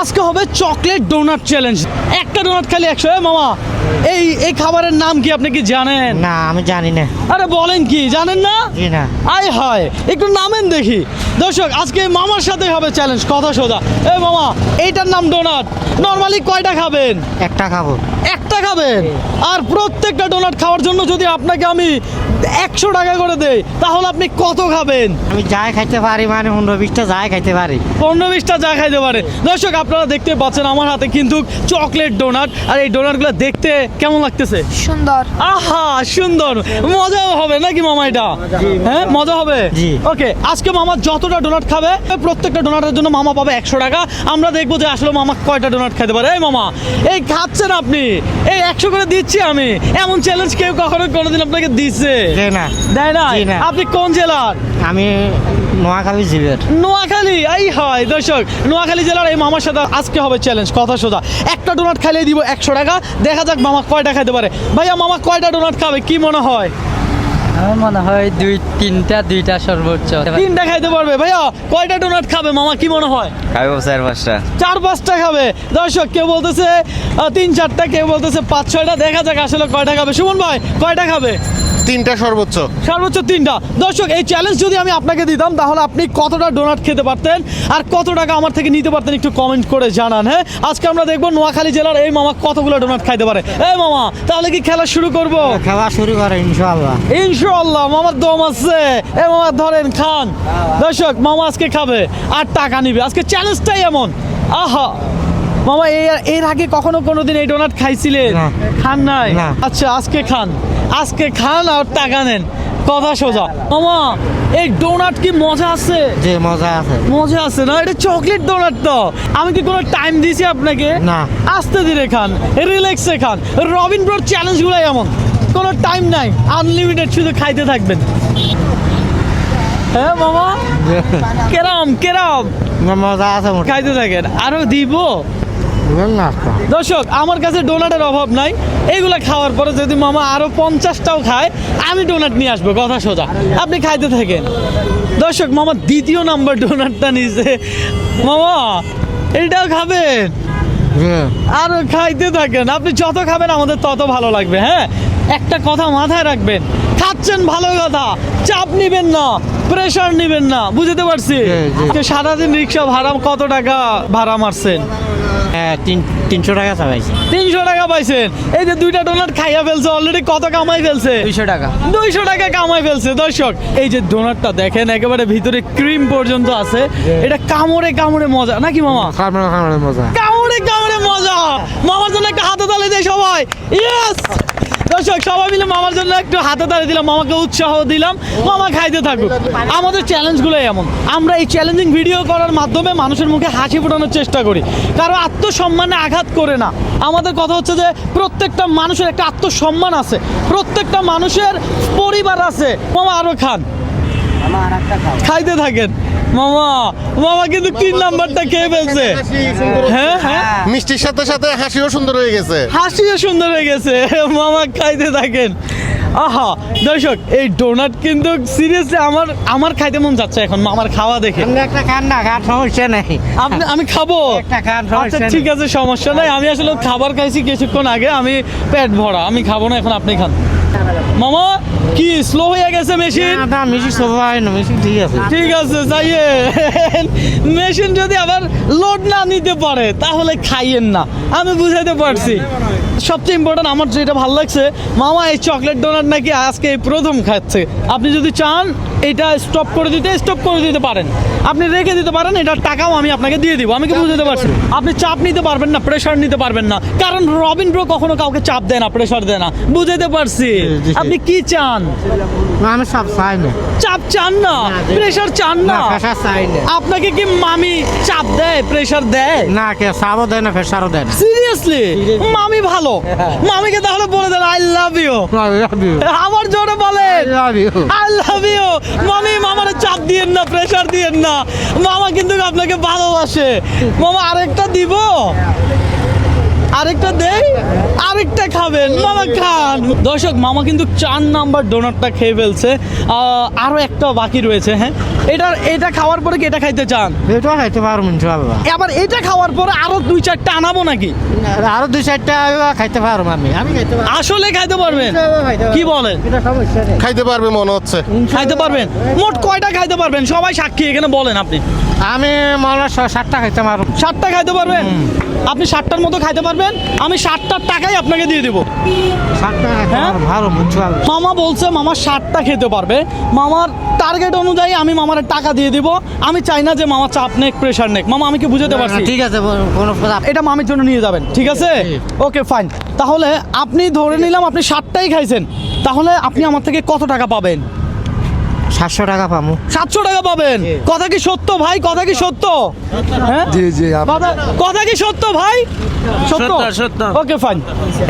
আজকে হবে chocolate donut challenge. একটা ডোনাট খালি 100। মামা এই খাবারের নাম কি আপনি কি জানেন? না আমি জানি না। আরে বলেন কি জানেন না? জি না। আয় হয় একটু নামেন দেখি। দর্শক আজকে মামার সাথে হবে চ্যালেঞ্জ, কথা সোজা। এই মামা এইটার নাম ডোনাট, নরমালি কয়টা খাবেন? একটা খাবো। একটা খাবেন? আর প্রত্যেকটা ডোনাট খাওয়ার জন্য যদি আপনাকে আমি 100 টাকা করে দেই তাহলে আপনি কত খাবেন? আমি যাই খাইতে পারি, মানে 15-20টা যাই খাইতে পারি। 15-20টা যা খাইতে পারে। দর্শক আপনারা দেখতে পাচ্ছেন আমার হাতে কিন্তু চকলেট ডোনাট, আর এই ডোনাটগুলো দেখতে কেমন লাগতেছে? সুন্দর। আহা সুন্দর, মজাও হবে নাকি মামা? এটা হ্যাঁ মজা হবে। জি। ওকে, আজকে মামা যতটা ডোনাট খাবে প্রত্যেকটা ডোনাটের জন্য মামা পাবে 100 টাকা। আমরা দেখবো যে আসলে মামা কয়টা ডোনাট খেতে পারে। এই মামা এই খাচ্ছেন আপনি, এই 100 করে দিচ্ছি আমি, এমন চ্যালেঞ্জ কেউ কখনো কোনোদিন আপনাকে দিচ্ছে? জি না। দেয় না? জি না। আপনি কোন জেলার? আমি নোয়াখালী জিবের। নোয়াখালী। এই হয় দর্শক, নোয়াখালী জেলার এই মামার সাথে আজকে হবে চ্যালেঞ্জ, কথা সোজা। একটা ডোনাট খাইলে দিব 100 টাকা। দেখা যাক মামা কয়টা খাইতে পারে। ভাইয়া মামা কয়টা ডোনাট খাবে কি মনে হয়? আমার মনে হয় 2-3টা সর্বোচ্চ। 3টা খাইতে পারবে। ভাইয়া কয়টা ডোনাট খাবে মামা কি মনে হয়? খাইবো 4-5টা। 4-5টা খাবে। দর্শক কেউ বলতেছে 3-4টা, কেউ বলতেছে 5-6টা। দেখা যাক আসলে কয়টা খাবে। সুমন ভাই কয়টা খাবে? 3টা সর্বোচ্চ। সর্বোচ্চ 3টা। দর্শক এই চ্যালেঞ্জ যদি আমি আপনাকে দিতাম তাহলে আপনি কতটা ডোনাট খেতে পারতেন আর কত টাকা আমার থেকে নিতে পারতেন একটু কমেন্ট করে জানান। হ্যাঁ আজকে আমরা দেখবো নোয়াখালী জেলার এই মামা কতগুলো ডোনাট খাইতে পারে। এই মামা তাহলে কি খেলা শুরু করব? খাওয়া শুরু করে ইনশাআল্লাহ। ইনশাআল্লাহ মামার দম আছে। এই মামা ধরেন খান। দর্শক মামা আজকে খাবে আর টাকা নিবে, আজকে চ্যালেঞ্জটাই এমন। আহা মামা এর আগে কখনো কোনোদিন এই ডোনাট খাইছিলেন? না। খান নাই? না। আচ্ছা আজকে খান, আজকে খান আর টাকা নেন, কথা সোজা। মামা এই ডোনাট কি মজা আছে? যে মজা আছে। মজা আছে না? এটা চকলেট ডোনাট তো। আমি কি কোনো টাইম দিয়েছি আপনাকে? না। আস্তে ধীরে খান, রিল্যাক্সে খান। রবিন ব্রোর চ্যালেঞ্জগুলো এমন, কোনো টাইম নাই, আনলিমিটেড শুধু খাইতে থাকবেন। হ্যাঁ মামা কেরাম কেরাম মজা আছে মোটামুটি। খাইতে থাকেন, আরো দিব। না দর্শক আমার কাছে ডোনাটের অভাব নাই, এইগুলা খাওয়ার পরে যদি মামা আরো 50টাও খায় আমি ডোনাট নিয়ে আসবো, কথা সোজা। আপনি খাইতে থাকেন। দর্শক মামা দ্বিতীয় নাম্বার ডোনাটটা নিছে। মামা এইটাও খাবেন? আরো খাইতে থাকেন। আপনি যত খাবেন আমাদের তত ভালো লাগবে। হ্যাঁ একটা কথা মাথায় রাখবেন, খাচ্ছেন ভালো কথা, চাপ নিবেন না, প্রেশার নিবেন না, বুঝতে পারছি? জি। সারাদিন রিক্সা ভাড়া কত টাকা ভাড়া মারছেন? 300 টাকা চাইছি। 300 টাকা পাইছেন। এই যে 2টা ডোনাট খাইয়া ফেলছে, অলরেডি কত কামাই ফেলছে? 200 টাকা। 200 টাকা কামাই ফেলছে। দর্শক এই যে ডোনাটটা দেখেন একেবারে ভিতরে ক্রিম পর্যন্ত আছে, এটা কামড়ে কামড়ে মজা নাকি মামা? খামড়ে মজা। কামড়ে কামড়ে মজা। মামার জন্য একটা হাতে তালি দেয় সবাই। ইয়েস দর্শক সবাই মিলে মামার জন্য একটু হাতে তালি দিলাম, মামাকে উৎসাহ দিলাম, মামা খাইতে থাকুক। আমাদের চ্যালেঞ্জগুলোই এমন, আমরা এই চ্যালেঞ্জিং ভিডিও করার মাধ্যমে মানুষের মুখে হাসি ফোটানোর চেষ্টা করি, কারো আত্মসম্মানে আঘাত করে না। আমাদের কথা হচ্ছে যে প্রত্যেকটা মানুষের একটা আত্মসম্মান আছে, প্রত্যেকটা মানুষের পরিবার আছে। মামা আরো খান, খাইতে থাকেন। মামা মামা কিন্তু 3 নাম্বারটা খেয়ে ফেলছে। হ্যাঁ হ্যাঁ মিষ্টির সাথে সাথে হাসিও সুন্দর হয়ে গেছে। হাসিও সুন্দর হয়ে গেছে। মামা খাইতে থাকেন। আহা দর্শক এই ডোনাট কিন্তু সিরিয়াসলি আমার খাইতে মন যাচ্ছে এখন মামার খাওয়া দেখে। আপনি একটা খান না, খান সমস্যা নেই। আমি খাবো? একটা খান আচ্ছা সমস্যা নেই। ঠিক আছে সমস্যা নাই। আমি আসলে খাবার খাইছি কিছুক্ষণ আগে, আমি পেট ভরা, আমি খাবো না এখন, আপনি খান। মামা কি স্লো হয়ে গেছে মেশিন? না মেশিন সবাই না, মেশিন ঠিক আছে। ঠিক আছে যাইয়ে মেশিন যদি আবার লোড না নিতে পারে তাহলে খাইয়েন না, আমি বুঝাইতে পারছি। সবচেয়ে ইম্পর্টেন্ট আমার যেটা ভালো লাগছে, মামা এই চকলেট ডোনাট নাকি আজকে এই প্রথম খাচ্ছে। আপনি যদি চান এটা স্টপ করে দিতে পারেন, আপনি রেখে দিতে পারেন, এটার টাকাও আমি আপনাকে দিয়ে দিব। আমি কি বুঝতে পারছি? আপনি চাপ নিতে পারবেন না, প্রেশার নিতে পারবেন না, কারণ রবিন ব্রো কখনো কাউকে চাপ দেয় না, প্রেশার দেয় না, বুঝতে পারছি? আপনি কি চান? না আমি সব চাই না। চাপ চান না, প্রেশার চান না? প্রেশার চাই না। আপনাকে কি মামি চাপ দেয়, প্রেশার দেয়? না কে চাপও দেয় না, প্রেশারও দেয় না। সিরিয়াসলি মামি ভালো। মামিকে তাহলে বলে দেন আই লাভ ইউ। আমার জোরে বলেন আই লাভ ইউ। মামি মামারে চাপ দিয়েন না, প্রেশার দিয়েন না, মামা কিন্তু আপনাকে ভালোবাসে। মামা আরেকটা দিব? আরেকটা দেই, আরেকটা খাবেন মামা খান। দর্শক মামা কিন্তু 4 নাম্বার ডোনাটটা খেয়ে ফেলছে, আরো একটা বাকি রয়েছে। হ্যাঁ, এটা খাওয়ার পরে কি এটা খাইতে চান? এটা খাইতে পারবো ইনশাআল্লাহ। আবার এটা খাওয়ার পরে আরো 2-4টা আনাবো নাকি? আরো 2-4টা খাইতে পারবো আমি খাইতে পারবো। আসলে খাইতে পারবেন? কি বলেন? এটা সমস্যা নেই। খাইতে পারবে মনে হচ্ছে। খাইতে পারবেন? মোট কয়টা খাইতে পারবেন? সবাই সাক্ষী, এখানে বলেন আপনি। আমি মনে হয় 7টা খাইতে পারবো। 7টা খাইতে পারবেন? আপনি 7টার মতো খাইতে পারবেন, আমি 7টার টাকাই আপনাকে দিয়ে দেবো। 7টা খাইতে হ্যাঁ? পারবো, ভালো ইনশাআল্লাহ। মামা বলছে মামা 7টা খেতে পারবে। মামার টার্গেট অনুযায়ী আমি মামার টাকা দিয়ে দিব। আমি চাই না যে মামা চাপ নেক, প্রেশার নেক। মামা আমি কি বুঝাতে পারছি? ঠিক আছে, কোনো এটা মামির জন্য নিয়ে যাবেন, ঠিক আছে? Okay fine. তাহলে আপনি ধরে নিলাম আপনি 7টাই খাইছেন, তাহলে আপনি আমার থেকে কত টাকা পাবেন? 700 টাকা পাবো। 700 টাকা পাবেন। কথা কি সত্য ভাই? কথা কি সত্য? হ্যাঁ, জি জি কথা কি সত্য ভাই? সত্য। Okay fine.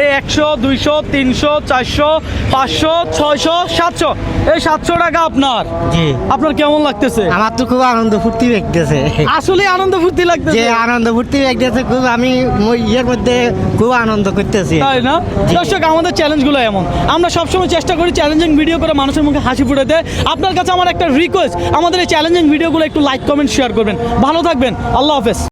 এই 100, 200, 300, 400, 500, 600, 700, এই 700 টাকা আপনার। জি। আপনার কেমন লাগতেছে? আমার তো খুব আনন্দ ফুর্তি লাগতেছে। আসলে আনন্দ ফুর্তি যে লাগতেছে, আনন্দ ফুর্তি লাগতেছে খুব। আমি ইয়ের মধ্যে খুব আনন্দ করতেছি। তাই না? দর্শক আমাদের চ্যালেঞ্জগুলো এমন, আমরা সবসময় চেষ্টা করি চ্যালেঞ্জিং ভিডিও করে মানুষের মুখে হাসি ফুটাতে। আপনার কাছে আমার একটা রিকোয়েস্ট, আমাদের এই চ্যালেঞ্জিং ভিডিওগুলো একটু লাইক, কমেন্ট, শেয়ার করবেন। ভালো থাকবেন, আল্লাহ হাফেজ।